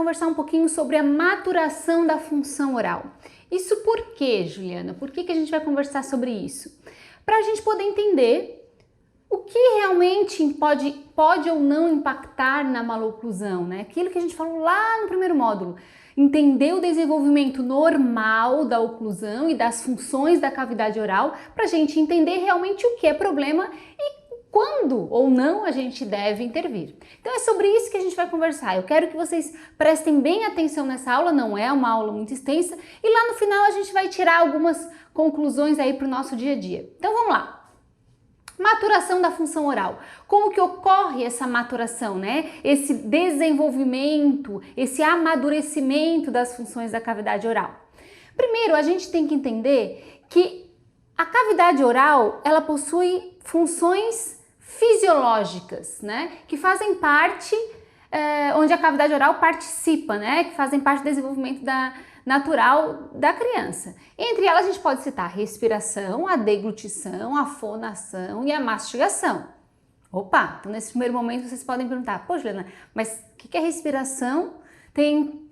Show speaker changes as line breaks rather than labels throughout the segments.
conversar um pouquinho sobre a maturação da função oral. Isso por quê, Juliana? Por que a gente vai conversar sobre isso? Para a gente poder entender o que realmente pode ou não impactar na maloclusão, né? Aquilo que a gente falou lá no primeiro módulo. Entender o desenvolvimento normal da oclusão e das funções da cavidade oral para a gente entender realmente o que é problema e quando ou não a gente deve intervir. Então é sobre isso que a gente vai conversar. Eu quero que vocês prestem bem atenção nessa aula, não é uma aula muito extensa, e lá no final a gente vai tirar algumas conclusões aí para o nosso dia a dia. Então vamos lá. Maturação da função oral. Como que ocorre essa maturação, né? Esse desenvolvimento, esse amadurecimento das funções da cavidade oral. Primeiro, a gente tem que entender que a cavidade oral, ela possui funções fisiológicas, né? Que fazem parte, onde a cavidade oral participa, né? Que fazem parte do desenvolvimento natural da criança. Entre elas a gente pode citar a respiração, a deglutição, a fonação e a mastigação. Opa, então nesse primeiro momento vocês podem perguntar, pô Juliana, mas o que a respiração tem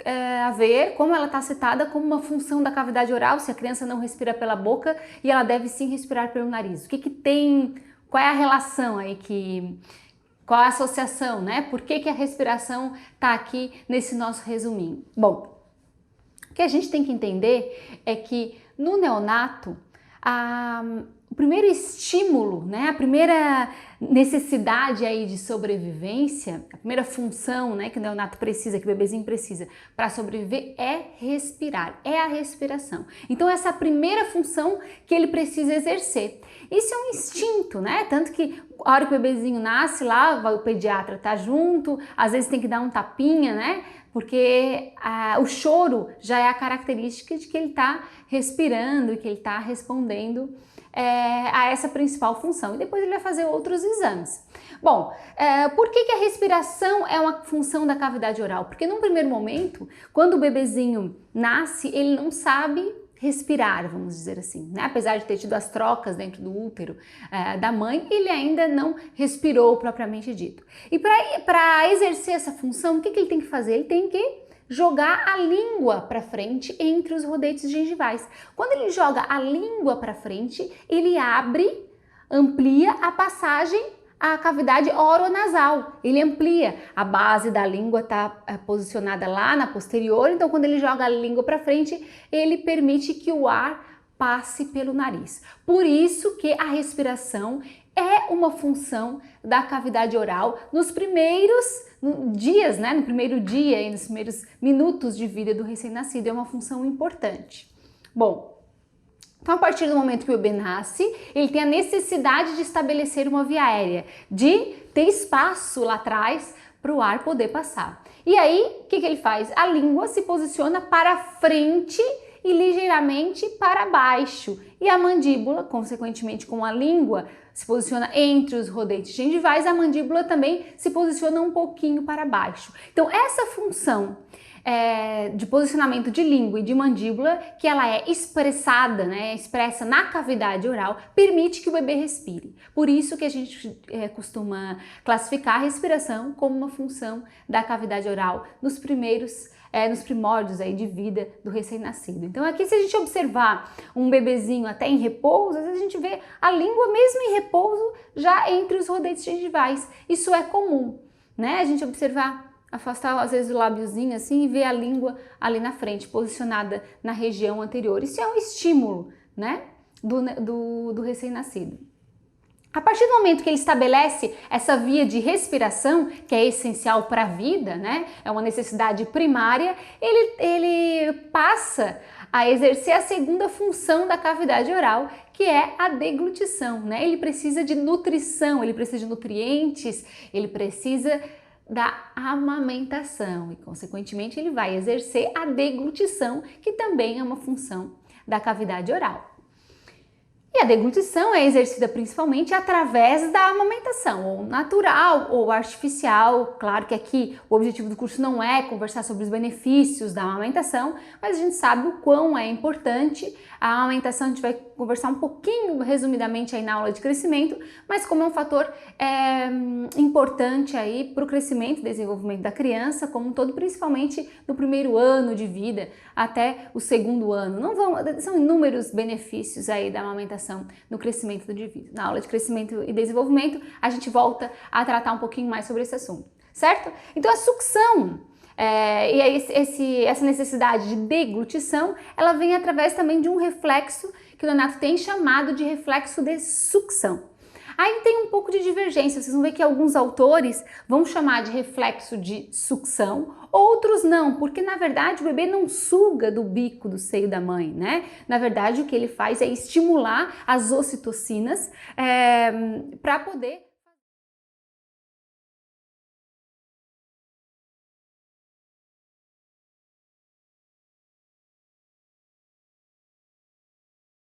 a ver, como ela está citada como uma função da cavidade oral, se a criança não respira pela boca e ela deve sim respirar pelo nariz? O que tem, qual é a relação aí qual é a associação, né? Por que a respiração está aqui nesse nosso resuminho? Bom, o que a gente tem que entender é que no neonato, o primeiro estímulo, né, a primeira necessidade aí de sobrevivência, a primeira função, né, que o neonato precisa, que o bebezinho precisa para sobreviver é respirar, é a respiração. Então essa é a primeira função que ele precisa exercer. Isso é um instinto, né? Tanto que a hora que o bebezinho nasce lá, o pediatra tá junto, às vezes tem que dar um tapinha, né? Porque o choro já é a característica de que ele está respirando e que ele está respondendo a essa principal função. E depois ele vai fazer outros exames. Bom, por que a respiração é uma função da cavidade oral? Porque num primeiro momento, quando o bebezinho nasce, ele não sabe respirar, vamos dizer assim, né? Apesar de ter tido as trocas dentro do útero da mãe, ele ainda não respirou propriamente dito. E para exercer essa função, o que ele tem que fazer? Ele tem que jogar a língua para frente entre os rodetes gengivais. Quando ele joga a língua para frente, ele amplia a passagem a cavidade oronasal, ele amplia, a base da língua está posicionada lá na posterior, então quando ele joga a língua para frente, ele permite que o ar passe pelo nariz. Por isso que a respiração é uma função da cavidade oral nos primeiros dias, né? No primeiro dia e nos primeiros minutos de vida do recém-nascido, é uma função importante. Bom, então, a partir do momento que o bebê nasce, ele tem a necessidade de estabelecer uma via aérea, de ter espaço lá atrás para o ar poder passar. E aí, o que ele faz? A língua se posiciona para frente e ligeiramente para baixo. E a mandíbula, consequentemente com a língua, se posiciona entre os rodetes gengivais, a mandíbula também se posiciona um pouquinho para baixo. Então, essa função de posicionamento de língua e de mandíbula, que ela é expressada, né, expressa na cavidade oral, permite que o bebê respire. Por isso que a gente costuma classificar a respiração como uma função da cavidade oral nos primórdios aí de vida do recém-nascido. Então aqui, se a gente observar um bebezinho até em repouso, às vezes a gente vê a língua mesmo em repouso já entre os rodetes gengivais. Isso é comum, né? A gente observar, afastar às vezes o lábiozinho assim e ver a língua ali na frente, posicionada na região anterior. Isso é um estímulo, né, do recém-nascido. A partir do momento que ele estabelece essa via de respiração, que é essencial para a vida, né, é uma necessidade primária, ele passa a exercer a segunda função da cavidade oral, que é a deglutição, né? Ele precisa de nutrição, ele precisa de nutrientes, ele precisa da amamentação e, consequentemente, ele vai exercer a deglutição, que também é uma função da cavidade oral. E E a deglutição é exercida principalmente através da amamentação, ou natural ou artificial. Claro que aqui o objetivo do curso não é conversar sobre os benefícios da amamentação, mas a gente sabe o quão é importante a amamentação. A gente vai conversar um pouquinho resumidamente aí na aula de crescimento, mas como é um fator importante aí para o crescimento e desenvolvimento da criança como um todo, principalmente no primeiro ano de vida até o segundo ano. São inúmeros benefícios aí da amamentação no crescimento do indivíduo. Na aula de crescimento e desenvolvimento, a gente volta a tratar um pouquinho mais sobre esse assunto, certo? Então a sucção essa necessidade de deglutição, ela vem através também de um reflexo que o neonato tem chamado de reflexo de sucção. Aí tem um pouco de divergência, vocês vão ver que alguns autores vão chamar de reflexo de sucção, outros não, porque na verdade o bebê não suga do bico do seio da mãe, né? Na verdade o que ele faz é estimular as ocitocinas para poder